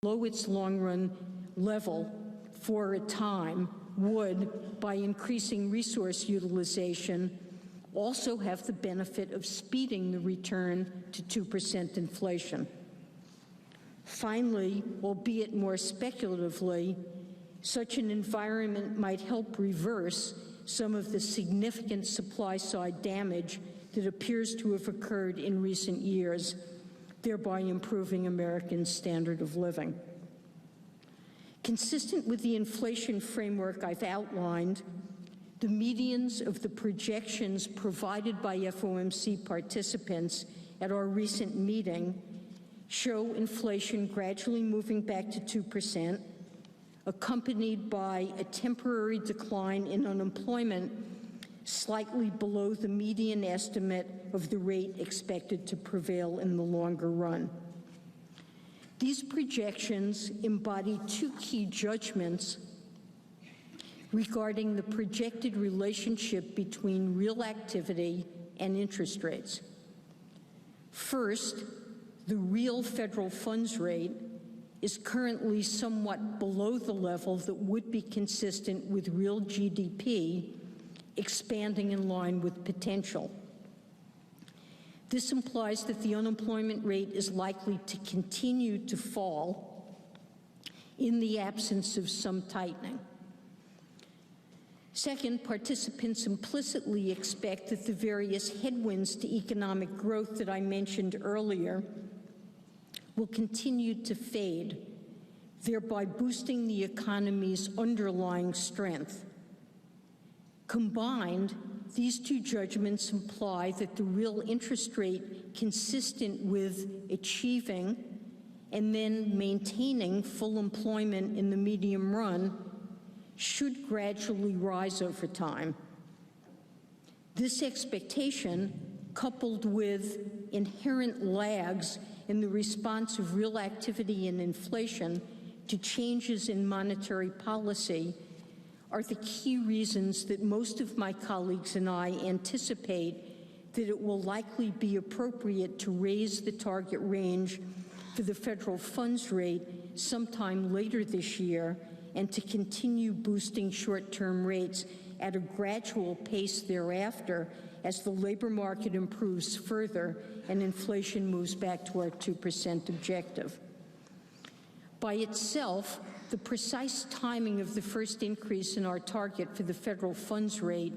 below its long-run level for a time would, by increasing resource utilization, also have the benefit of speeding the return to 2% inflation. Finally, albeit more speculatively, such an environment might help reverse some of the significant supply-side damage that appears to have occurred in recent years, thereby improving Americans' standard of living. Consistent with the inflation framework I've outlined, the medians of the projections provided by FOMC participants at our recent meeting show inflation gradually moving back to 2%, accompanied by a temporary decline in unemployment slightly below the median estimate of the rate expected to prevail in the longer run. These projections embody two key judgments regarding the projected relationship between real activity and interest rates. First, the real federal funds rate is currently somewhat below the level that would be consistent with real GDP expanding in line with potential. This implies that the unemployment rate is likely to continue to fall in the absence of some tightening. Second, participants implicitly expect that the various headwinds to economic growth that I mentioned earlier will continue to fade, thereby boosting the economy's underlying strength. Combined, these two judgments imply that the real interest rate consistent with achieving and then maintaining full employment in the medium run should gradually rise over time. This expectation, coupled with inherent lags in the response of real activity and inflation to changes in monetary policy, are the key reasons that most of my colleagues and I anticipate that it will likely be appropriate to raise the target range for the federal funds rate sometime later this year and to continue boosting short-term rates at a gradual pace thereafter as the labor market improves further and inflation moves back to our 2% objective. By itself, the precise timing of the first increase in our target for the federal funds rate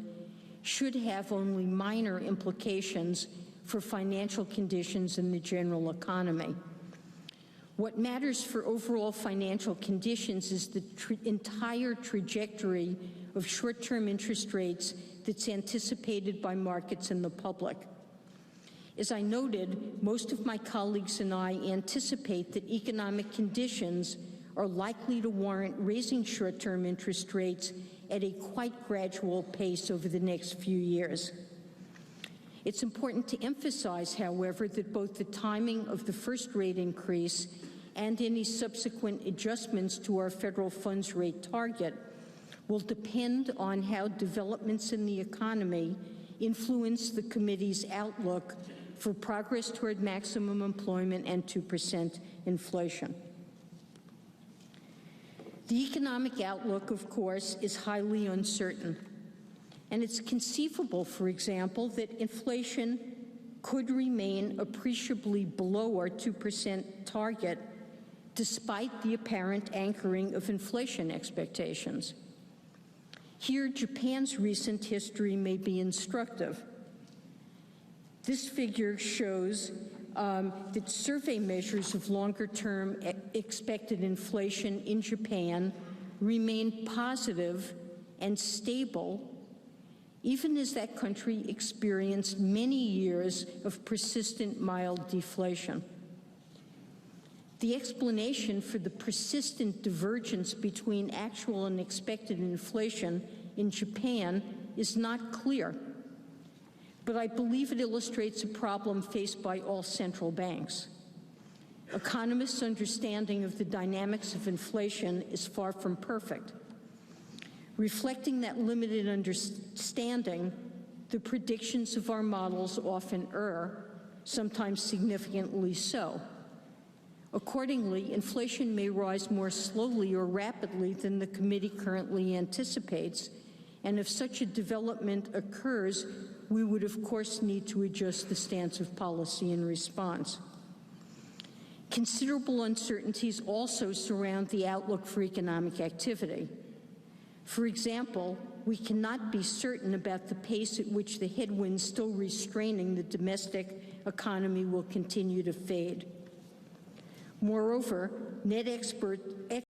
should have only minor implications for financial conditions in the general economy. What matters for overall financial conditions is the entire trajectory of short-term interest rates that's anticipated by markets and the public. As I noted, most of my colleagues and I anticipate that economic conditions are likely to warrant raising short-term interest rates at a quite gradual pace over the next few years. It's important to emphasize, however, that both the timing of the first rate increase and any subsequent adjustments to our federal funds rate target will depend on how developments in the economy influence the committee's outlook for progress toward maximum employment and 2% inflation. The economic outlook, of course, is highly uncertain, and it's conceivable, for example, that inflation could remain appreciably below our 2% target despite the apparent anchoring of inflation expectations. Here, Japan's recent history may be instructive. This figure shows that survey measures of longer-term expected inflation in Japan remain positive and stable, even as that country experienced many years of persistent mild deflation. The explanation for the persistent divergence between actual and expected inflation in Japan is not clear, but I believe it illustrates a problem faced by all central banks. Economists' understanding of the dynamics of inflation is far from perfect. Reflecting that limited understanding, the predictions of our models often err, sometimes significantly so. Accordingly, inflation may rise more slowly or rapidly than the committee currently anticipates, and if such a development occurs, we would of course need to adjust the stance of policy in response. Considerable uncertainties also surround the outlook for economic activity. For example, we cannot be certain about the pace at which the headwinds still restraining the domestic economy will continue to fade. Moreover, net export